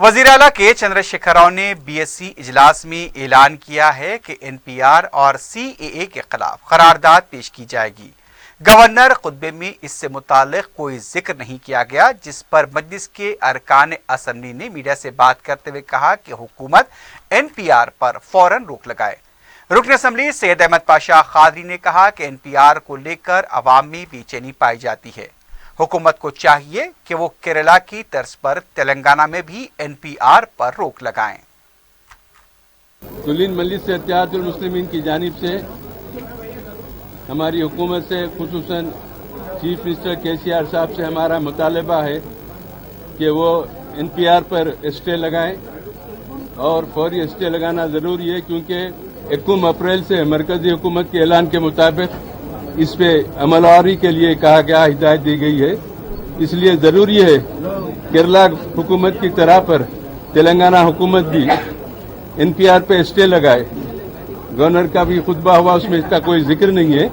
वजीर आला के चंद्रशेखर राव ने बीएससी इजलास में ऐलान किया है कि एनपीआर और सीएए के खिलाफ करारदाद पेश की जाएगी। गवर्नर खुतबे में इससे मुताल्लिक कोई जिक्र नहीं किया गया, जिस पर मजलिस के अरकान असम्बली ने मीडिया से बात करते हुए कहा कि हुकूमत एनपीआर पर फौरन रोक लगाए। रुकन असम्बली सैयद अहमद पाशा खादरी ने कहा कि एनपीआर को लेकर अवाम में बेचैनी पाई जाती है। हुकूमत को चाहिए कि वो केरला की तर्ज पर तेलंगाना में भी एनपीआर पर रोक लगाएं। सुलीन मजलिस इत्तेहादुल मुस्लिमीन की जानिब से हमारी हुकूमत से खुसूसन चीफ मिनिस्टर केसीआर साहब से हमारा मुतालबा है कि वो एनपीआर पर स्टे लगाएं और फौरी स्टे लगाना जरूरी है, क्योंकि 1 अप्रैल से मरकजी हुकूमत के ऐलान के मुताबिक इस पे अमलवारी के लिए कहा गया, हिदायत दी गई है। इसलिए जरूरी है केरला हुकूमत की तरह पर तेलंगाना हुकूमत भी एनपीआर पे स्टे लगाए। गवर्नर का भी खुतबा हुआ, उसमें इसका कोई जिक्र नहीं है,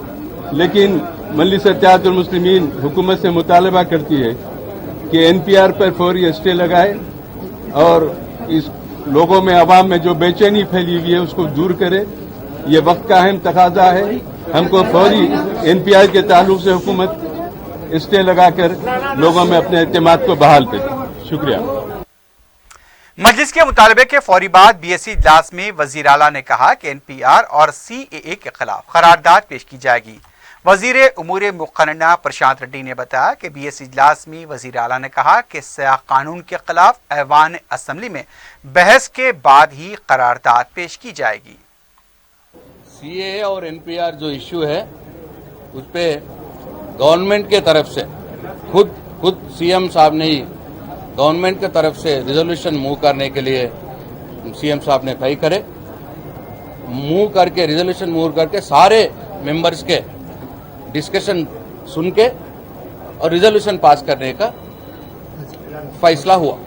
लेकिन मजलिस इत्तेहादुल मुस्लिमीन हुकूमत से मुतालबा करती है कि एनपीआर पर फौरी स्टे लगाए और इस लोगों में अवाम में जो बेचैनी फैली हुई है उसको दूर करे। ये वक्त का अहम तकाजा है। हमको फौरी एनपीआर के ताल्लुक से हुकूमत स्टे लगाकर लोगों में अपने एतमाद को बहाल करे। शुक्रिया। मजलिस के मुतालबे के फौरी बाद बीएससी इजलास में वजीर आला ने कहा कि एनपीआर और सीएए के खिलाफ करारदाद पेश की जाएगी। वजीर उमूर मुक़न्नना प्रशांत रेड्डी ने बताया कि बीएससी इजलास में वजीर आला ने कहा कि सयाह कानून के खिलाफ ऐवान असम्बली में बहस के बाद ही करारदाद पेश की जाएगी। सीएए और एनपीआर जो इश्यू है उस पे गवर्नमेंट के तरफ से खुद सीएम साहब ने ही गवर्नमेंट के तरफ से रिजोल्यूशन मूव करने के लिए सीएम साहब ने तय करे, रिजोल्यूशन मूव करके सारे मेंबर्स के डिस्कशन सुन के और रिजोल्यूशन पास करने का फैसला हुआ।